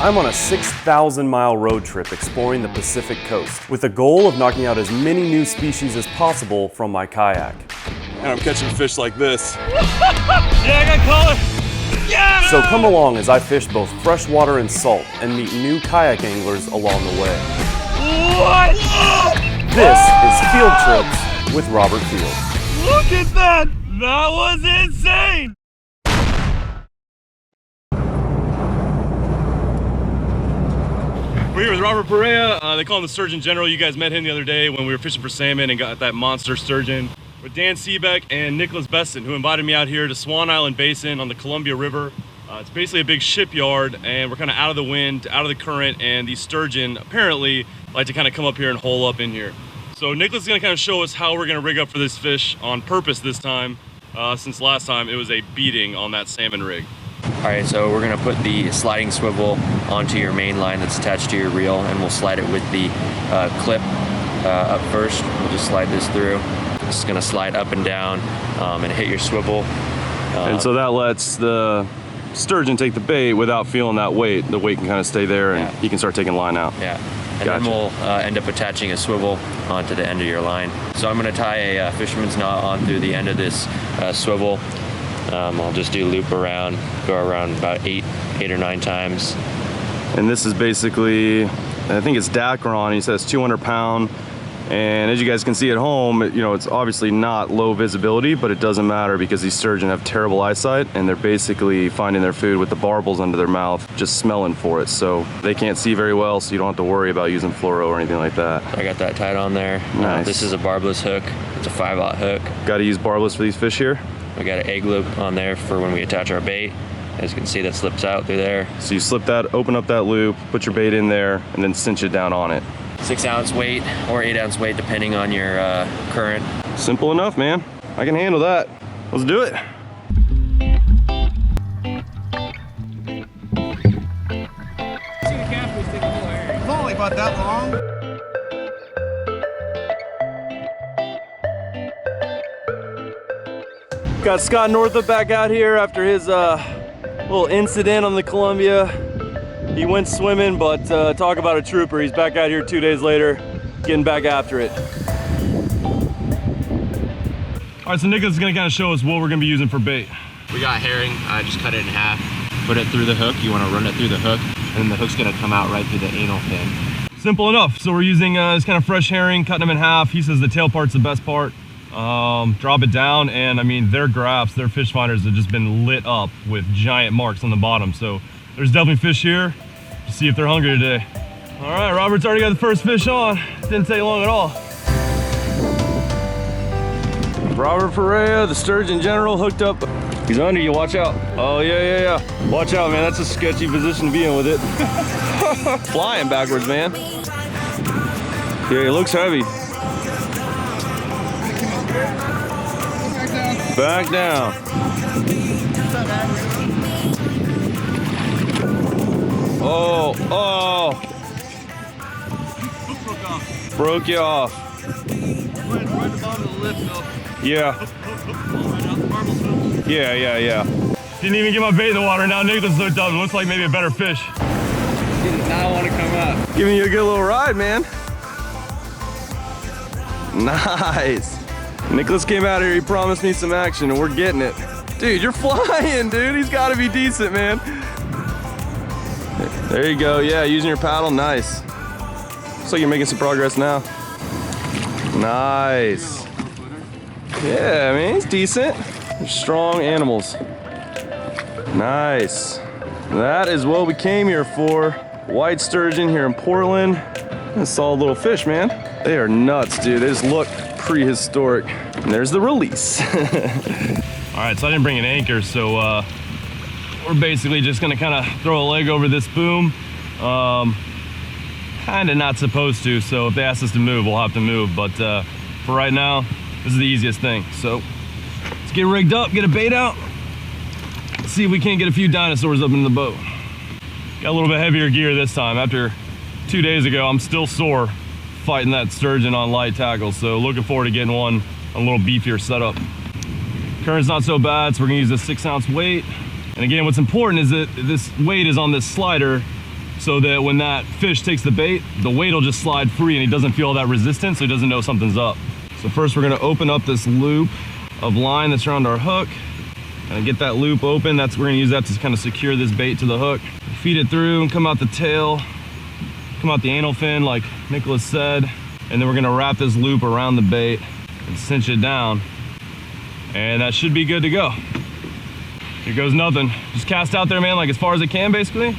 I'm on a 6,000-mile road trip exploring the Pacific coast with the goal of knocking out as many new species as possible from my kayak. And I'm catching fish like this. Yeah, I got color. Yeah! So come along as I fish both freshwater and salt and meet new kayak anglers along the way. What? This is Field Trips with Robert Field. Look at that! That was insane! We're here with Robert PEREA. They call him the Sturgeon General. You guys met him the other day when we were fishing for salmon and got that monster sturgeon. With Dan Seebeck and Nicholas BESTON, who invited me out here to Swan Island Basin on the Columbia River. It's basically a big shipyard, and we're kind of out of the wind, out of the current, and these sturgeon apparently like to kind of come up here and hole up in here. So Nicholas is going to kind of show us how we're going to rig up for this fish on purpose this time, since last time it was a beating on that salmon rig. All right, so we're gonna put the sliding swivel onto your main line that's attached to your reel, and we'll slide it with the clip up first. We'll just slide this through. This is gonna slide up and down and hit your swivel. And so that lets the sturgeon take the bait without feeling that weight. The weight can kind of stay there, and you can start taking line out. Yeah, and Gotcha. then we'll end up attaching a swivel onto the end of your line. So I'm gonna tie a fisherman's knot on through the end of this swivel. I'll just do a loop around, go around about eight or nine times. And this is basically, I think it's Dacron. He says 200 pound. And as you guys can see at home, you know, it's obviously not low visibility, but it doesn't matter because these sturgeon have terrible eyesight, and they're basically finding their food with the barbels under their mouth, just smelling for it. So they can't see very well, so you don't have to worry about using fluoro or anything like that. I got that tied on there. Nice. This is a barbless hook. It's a 5/0 hook. Got to use barbless for these fish here. We got an egg loop on there for when we attach our bait. As you can see, that slips out through there. So you slip that, open up that loop, put your bait in there, and then cinch it down on it. 6 ounce weight or 8 ounce weight, depending on your current. Simple enough, man. I can handle that. Let's do it. See the cast was taking a little area. It's only about that long. Got Scott NORTHUP back out here after his little incident on the Columbia. He went swimming, but talk about a trooper. He's back out here 2 days later, getting back after it. All right, so Nicholas is gonna kind of show us what we're gonna be using for bait. We got herring. I just cut it in half, put it through the hook. You want to run it through the hook, and then the hook's gonna come out right through the anal fin. Simple enough. So we're using this kind of fresh herring, cutting them in half. He says the tail part's the best part. Drop it down, and I mean, their graphs, their fish finders have just been lit up with giant marks on the bottom. So there's definitely fish here. Let's see if they're hungry today. All right, Robert's already got the first fish on. Didn't take long at all. Robert PEREA, the Sturgeon General, hooked up. He's under you, watch out. Oh, yeah. Watch out, man, that's a sketchy position to be in with it. Flying backwards, man. Yeah, it looks heavy. Back down. Oh. Broke you off. Yeah. Yeah. Didn't even get my bait in the water. Now Nicholas hooked up. It looks like maybe a better fish. He did not want to come up. Giving you a good little ride, man. Nice. Nicholas came out here, he promised me some action, and we're getting it. Dude, you're flying, dude. He's got to be decent, man. There you go. Yeah, using your paddle. Nice. Looks like you're making some progress now. Nice. Yeah, I mean, he's decent. They're strong animals. Nice. That is what we came here for. White sturgeon here in Portland. That's a solid little fish, man. They are nuts, dude. They just look prehistoric. And there's the release. All right, so I didn't bring an anchor, so we're basically just gonna kind of throw a leg over this boom. Kind of not supposed to, so if they ask us to move, we'll have to move. But for right now, this is the easiest thing. So let's get rigged up, get a bait out. Let's see if we can't get a few dinosaurs up in the boat. Got a little bit heavier gear this time. After 2 days ago, I'm still sore fighting that sturgeon on light tackle, so looking forward to getting one a little beefier setup. Current's not so bad, so we're gonna use a 6 ounce weight. And again, what's important is that this weight is on this slider so that when that fish takes the bait, the weight will just slide free and he doesn't feel all that resistance, so he doesn't know something's up. So first we're gonna open up this loop of line that's around our hook and get that loop open. We're gonna use that to kind of secure this bait to the hook. Feed it through and come out the tail, come out the anal fin like Nicholas said, and then we're gonna wrap this loop around the bait and cinch it down, and that should be good to go. Here goes nothing. Just cast out there, man, like as far as it can, basically.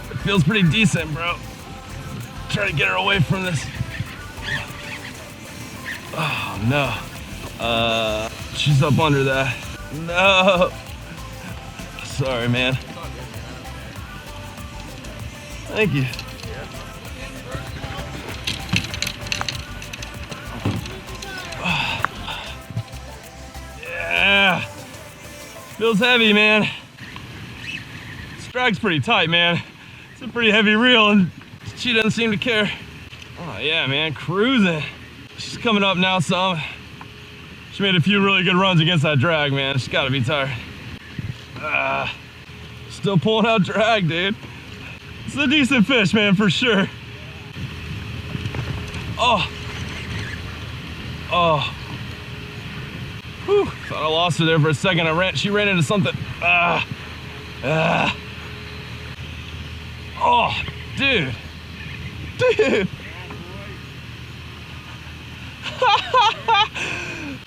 It feels pretty decent, bro. Try to get her away from this. Oh no. She's up under that. No. Sorry, man. Thank you. Yeah. Feels heavy, man. Drag's pretty tight, man. It's a pretty heavy reel and she doesn't seem to care. Oh yeah, man, cruising. She's coming up now some. She made a few really good runs against that drag, man. She's gotta be tired. Still pulling out drag, dude. It's a decent fish, man, for sure. Oh. Oh. Whew, thought I lost her there for a second. She ran into something. Oh, dude. Dude.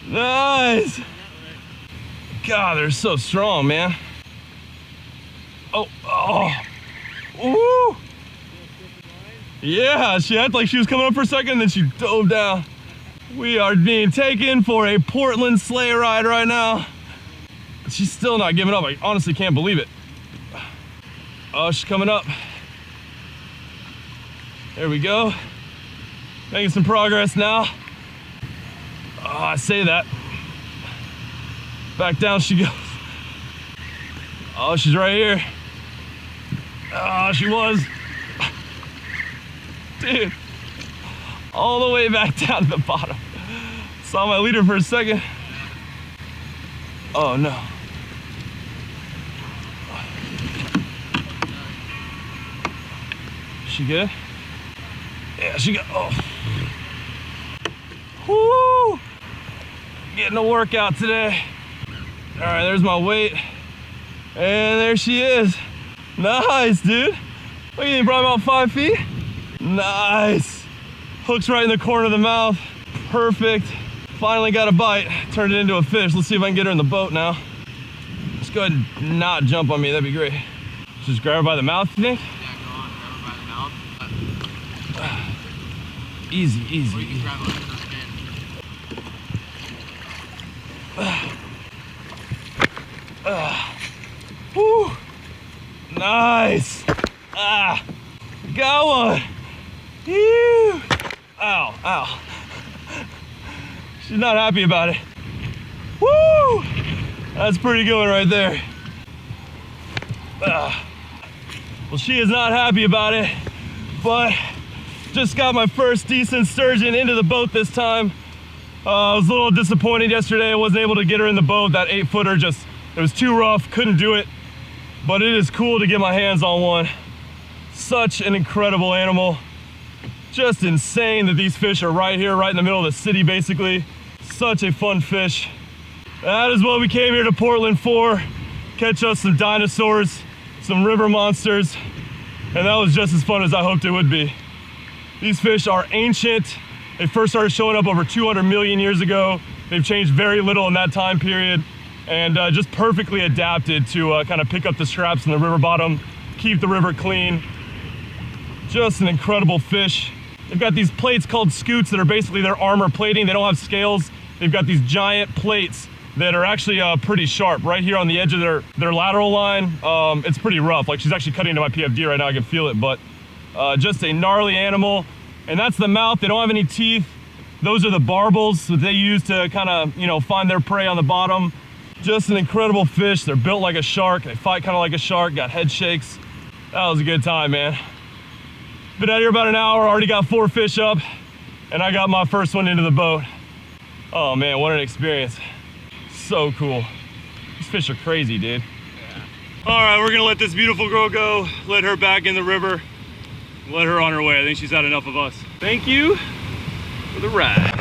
Nice. God, they're so strong, man. Oh, oh. Ooh. Yeah, she acted like she was coming up for a second, and then she dove down. We are being taken for a Portland sleigh ride right now. She's still not giving up. I honestly can't believe it. Oh, she's coming up. There we go. Making some progress now. Oh, I say that. Back down she goes. Oh, she's right here. Oh, she was. Dude. All the way back down to the bottom. Saw my leader for a second. Oh no. She good? Yeah, she got, oh. Woo! Getting a workout today. All right, there's my weight. And there she is. Nice, dude. Look at you, probably about 5 feet. Nice. Hook's right in the corner of the mouth. Perfect. Finally got a bite. Turned it into a fish. Let's see if I can get her in the boat now. Just go ahead and not jump on me. That'd be great. Just grab her by the mouth, you think? Yeah, go on. Grab her by the mouth. Easy, easy. Or you can grab her under her fin. Woo! Nice! Got one! Ew. Ow, ow. She's not happy about it. Woo! That's pretty good one right there. Well, she is not happy about it, but just got my first decent sturgeon into the boat this time. I was a little disappointed yesterday. I wasn't able to get her in the boat. That 8-footer just, it was too rough, couldn't do it. But it is cool to get my hands on one. Such an incredible animal. Just insane that these fish are right here, right in the middle of the city, basically. Such a fun fish. That is what we came here to Portland for. Catch us some dinosaurs, some river monsters, and that was just as fun as I hoped it would be. These fish are ancient. They first started showing up over 200 million years ago. They've changed very little in that time period, and just perfectly adapted to kind of pick up the scraps in the river bottom, keep the river clean. Just an incredible fish. They've got these plates called scoots that are basically their armor plating. They don't have scales. They've got these giant plates that are actually pretty sharp right here on the edge of their lateral line. It's pretty rough. Like, she's actually cutting into my PFD right now. I can feel it, but Just a gnarly animal. And that's the mouth. They don't have any teeth. Those are the barbels that they use to kind of, you know, find their prey on the bottom. Just an incredible fish. They're built like a shark. They fight kind of like a shark, got head shakes. That was a good time, man. Been out here about an hour, already got 4 fish up, and I got my first one into the boat. Oh man, what an experience. So cool. These fish are crazy, dude. Yeah. All right, we're gonna let this beautiful girl go, let her back in the river, let her on her way. I think she's had enough of us. Thank you for the ride.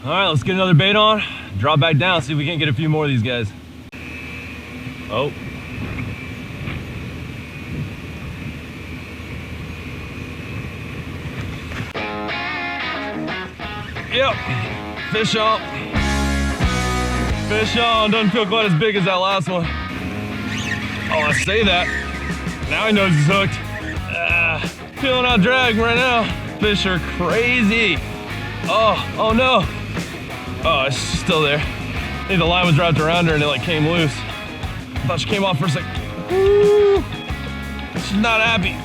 All right, let's get another bait on, drop back down, see if we can't get a few more of these guys. Oh. Yep, fish on. Fish on, doesn't feel quite as big as that last one. Oh, I say that. Now he knows he's hooked. Feeling out drag right now. Fish are crazy. Oh no. Oh, it's still there. I think the line was wrapped around her and it like came loose. I thought she came off for a second. Woo! She's not happy.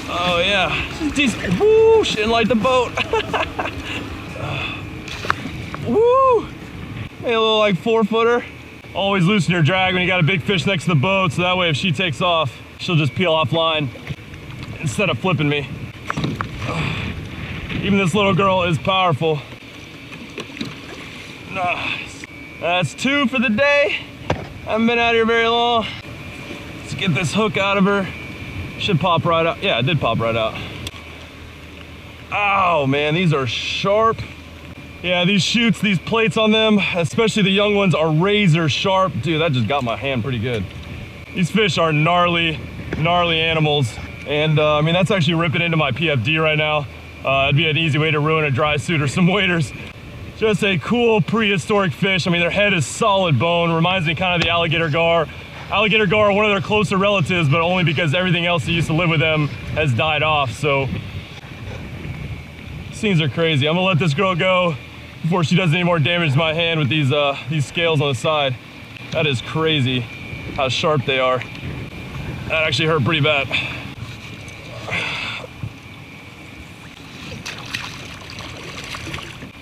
Oh yeah, she's decent. Woo! She didn't like the boat. Woo! Maybe a little like 4-footer. Always loosen your drag when you got a big fish next to the boat, so that way if she takes off, she'll just peel off line instead of flipping me. Even this little girl is powerful. Nice. That's 2 for the day. I haven't been out here very long. Let's get this hook out of her. Should pop right out. Yeah, it did pop right out. Oh man, these are sharp. Yeah, these shoots, these plates on them, especially the young ones, are razor sharp. Dude, that just got my hand pretty good. These fish are gnarly animals. And I mean, that's actually ripping into my PFD right now. It'd be an easy way to ruin a dry suit or some waders. Just a cool prehistoric fish. I mean, their head is solid bone. Reminds me kind of the alligator gar. Alligator gar are one of their closer relatives, but only because everything else that used to live with them has died off. So, scenes are crazy. I'm gonna let this girl go before she does any more damage to my hand with these scales on the side. That is crazy how sharp they are. That actually hurt pretty bad.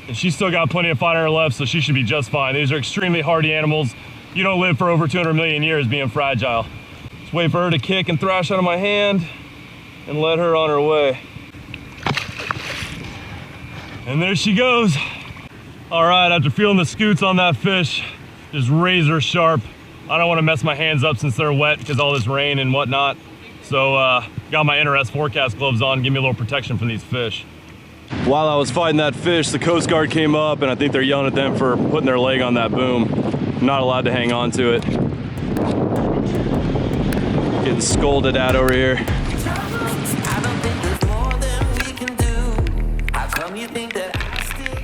And she's still got plenty of fight on her left, so she should be just fine. These are extremely hardy animals. You don't live for over 200 million years being fragile. Just wait for her to kick and thrash out of my hand and let her on her way. And there she goes. All right, after feeling the scoots on that fish, just razor sharp. I don't want to mess my hands up since they're wet because all this rain and whatnot. So got my NRS forecast gloves on, give me a little protection from these fish. While I was fighting that fish, the Coast Guard came up and I think they're yelling at them for putting their leg on that boom. I'm not allowed to hang on to it. Getting scolded at over here.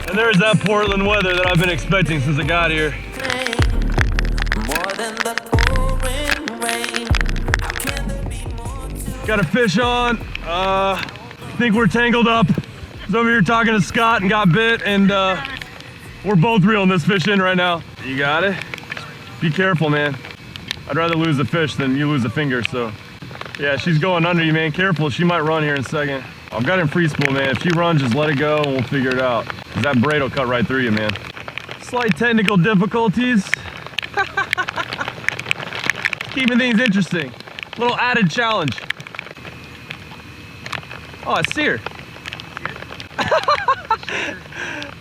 And there's that Portland weather that I've been expecting since I got here. Got a fish on. I think we're tangled up. I was over here talking to Scott and got bit, and we're both reeling this fish in right now. You got it? Be careful, man. I'd rather lose a fish than you lose a finger, so. Yeah, she's going under you, man. Careful, she might run here in a second. I've got it in free spool, man. If she runs, just let it go and we'll figure it out. Cause that braid will cut right through you, man. Slight technical difficulties. Keeping things interesting. Little added challenge. Oh, I see her.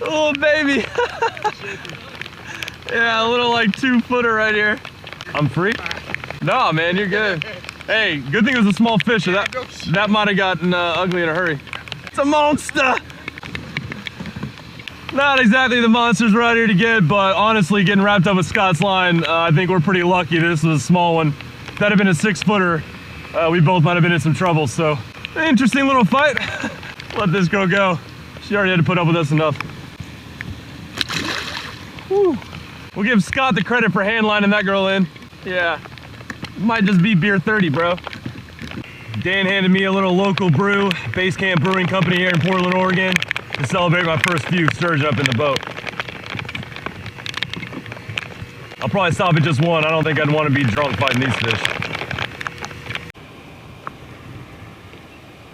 Little baby. Yeah, a little like 2-footer right here. I'm free? No, man, you're good. Hey, good thing it was a small fish, or that might have gotten ugly in a hurry. It's a monster. Not exactly the monsters we're out here to get, but honestly, getting wrapped up with Scott's line, I think we're pretty lucky that this was a small one. If that had been a 6-footer, we both might have been in some trouble, so interesting little fight. Let this girl go. She already had to put up with us enough. Whew. We'll give Scott the credit for hand lining that girl in. Yeah, might just be beer 30, bro. Dan handed me a little local brew, Base Camp Brewing Company here in Portland, Oregon, to celebrate my first few sturgeon up in the boat. I'll probably stop at just one. I don't think I'd want to be drunk fighting these fish.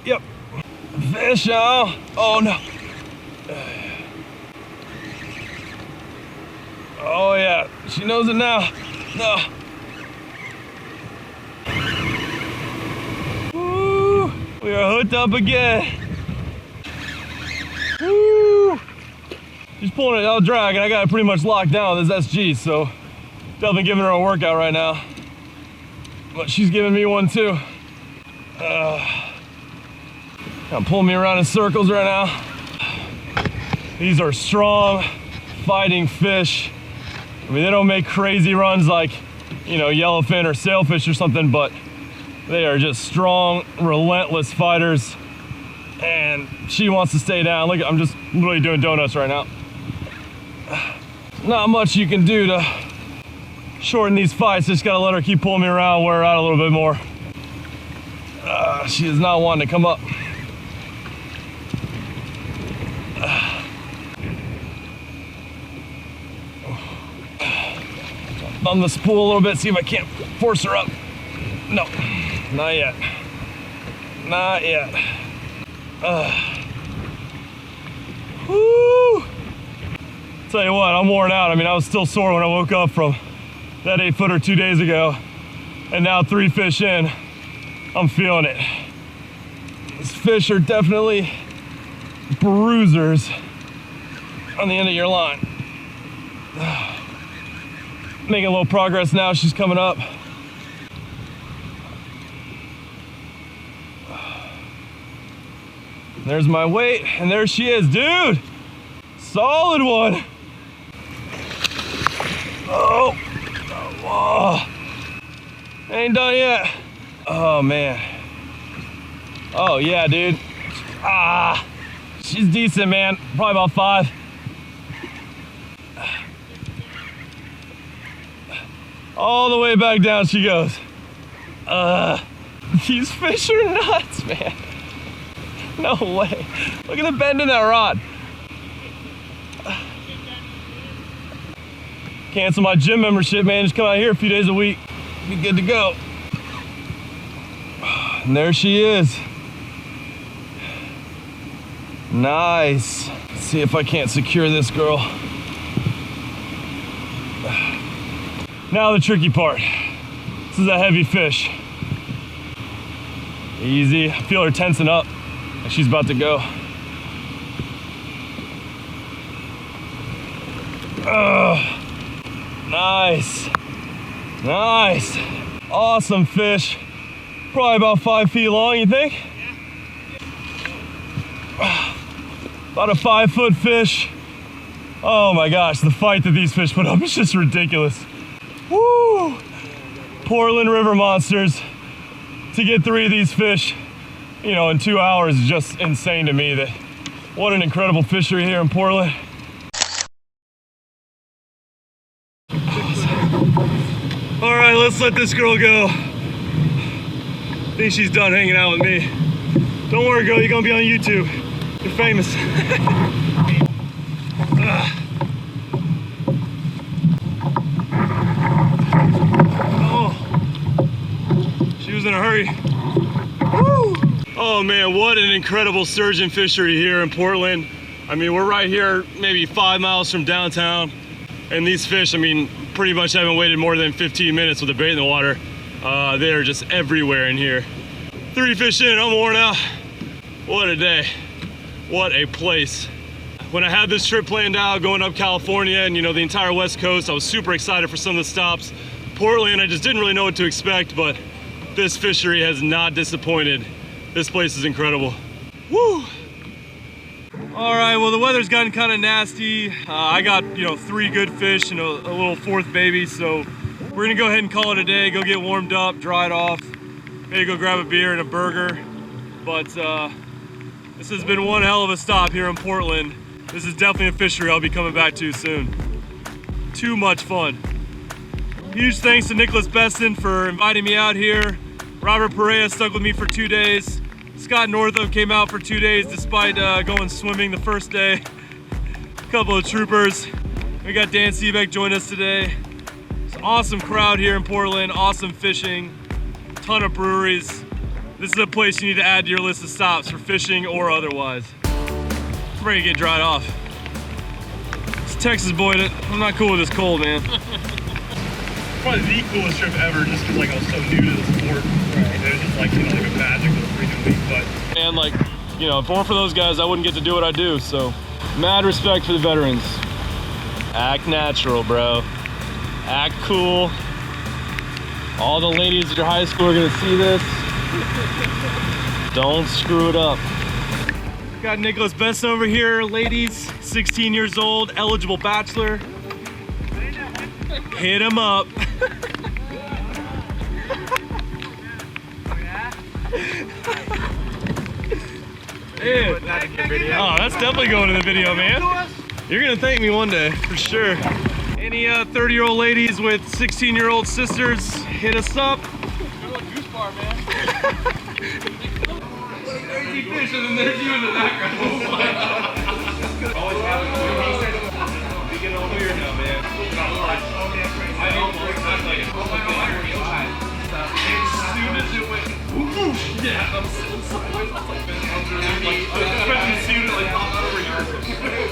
Yep. Fish, oh no. Oh yeah, she knows it now. No. Woo, we are hooked up again. Woo. She's pulling it out drag, and I got it pretty much locked down with this SG, so definitely giving her a workout right now. But she's giving me one too. Kind of pulling me around in circles right now. These are strong, fighting fish. I mean, they don't make crazy runs like, you know, yellowfin or sailfish or something, but they are just strong, relentless fighters. And she wants to stay down. Look, I'm just literally doing donuts right now. Not much you can do to shorten these fights. Just gotta let her keep pulling me around, wear her out a little bit more. She is not wanting to come up. Thumb the spool a little bit, see if I can't force her up. No, not yet. Not yet. Woo! Tell you what, I'm worn out. I mean, I was still sore when I woke up from that 8-footer 2 days ago, and now 3 fish in, I'm feeling it. These fish are definitely bruisers on the end of your line. Making a little progress now. She's coming up. There's my weight, and there she is, dude. Solid one. Oh, whoa. Ain't done yet. Oh man. Oh yeah, dude. She's decent, man. Probably about 5. All the way back down she goes. These fish are nuts, man. No way. Look at the bend in that rod. Cancel my gym membership, man. Just come out here a few days a week. Be good to go. And there she is. Nice. Let's see if I can't secure this girl. Now the tricky part. This is a heavy fish. Easy. I feel her tensing up. She's about to go. Nice. Nice. Awesome fish. Probably about 5 feet long, you think? About a 5-foot fish. Oh my gosh, the fight that these fish put up is just ridiculous. Woo! Portland River monsters. To get 3 of these fish, you know, in 2 hours is just insane to me. That what an incredible fishery here in Portland. All right, let's let this girl go. I think she's done hanging out with me. Don't worry, girl, you're gonna be on YouTube. You're famous. Oh, she was in a hurry. Woo! Oh man, what an incredible sturgeon fishery here in Portland. I mean, we're right here, maybe 5 miles from downtown. And these fish, I mean, pretty much haven't waited more than 15 minutes with the bait in the water. They are just everywhere in here. 3 fish in, I'm worn out. What a day. What a place. When I had this trip planned out, going up California and, you know, the entire West Coast, I was super excited for some of the stops. Portland, I just didn't really know what to expect, but this fishery has not disappointed. This place is incredible. Woo! All right, well, the weather's gotten kind of nasty. I got, you know, 3 good fish and a little 4th baby, so we're gonna go ahead and call it a day, go get warmed up, dried off, maybe go grab a beer and a burger. But this has been one hell of a stop here in Portland. This is definitely a fishery I'll be coming back to soon. Too much fun. Huge thanks to Nicholas BESTON for inviting me out here. Robert PEREA stuck with me for 2 days. Scott NORTHUP came out for 2 days despite going swimming the first day. A couple of troopers. We got Dan Seebeck join us today. It's an awesome crowd here in Portland, awesome fishing, ton of breweries. This is a place you need to add to your list of stops for fishing or otherwise. I'm ready to get dried off. It's Texas boy. I'm not cool with this cold, man. Probably the coolest trip ever, just because like I was so new to the sport. Right. It was just like, you know, like a magical freaking week. But And like, you know, if it weren't for those guys, I wouldn't get to do what I do. So, mad respect for the veterans. Act natural, bro. Act cool. All the ladies at your high school are gonna see this. Don't screw it up. Got Nicholas BESTON over here, ladies, 16 years old, eligible bachelor. Hit him up. Yeah. Oh, that's definitely going in the video, man. You're gonna thank me one day, for sure. Any 30-year-old ladies with 16-year-old sisters, hit us up. Good old juice bar, man. Crazy fish, and then there's you in the background. Always have it. We get all weird now, man. I as soon as it went, yeah, I'm sitting sideways. I was like, man, I'm seeing it like pop over here.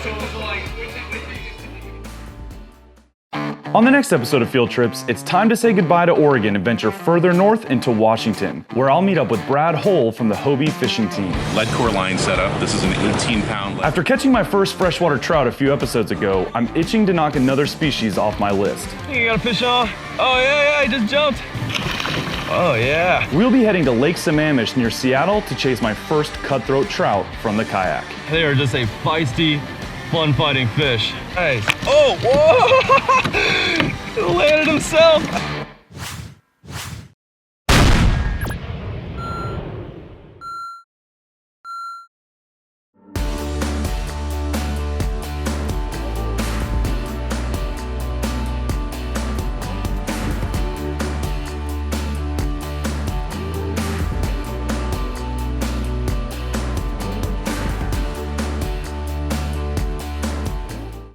So it was like. On the next episode of Field Trips, it's time to say goodbye to Oregon and venture further north into Washington, where I'll meet up with Brad Hull from the Hobie fishing team. Lead core line setup. This is an 18-pound lead. After catching my first freshwater trout a few episodes ago, I'm itching to knock another species off my list. You got a fish on? Oh yeah, he just jumped. Oh yeah. We'll be heading to Lake Sammamish near Seattle to chase my first cutthroat trout from the kayak. They are just a feisty, fun-fighting fish. Nice. Oh, whoa! Landed himself.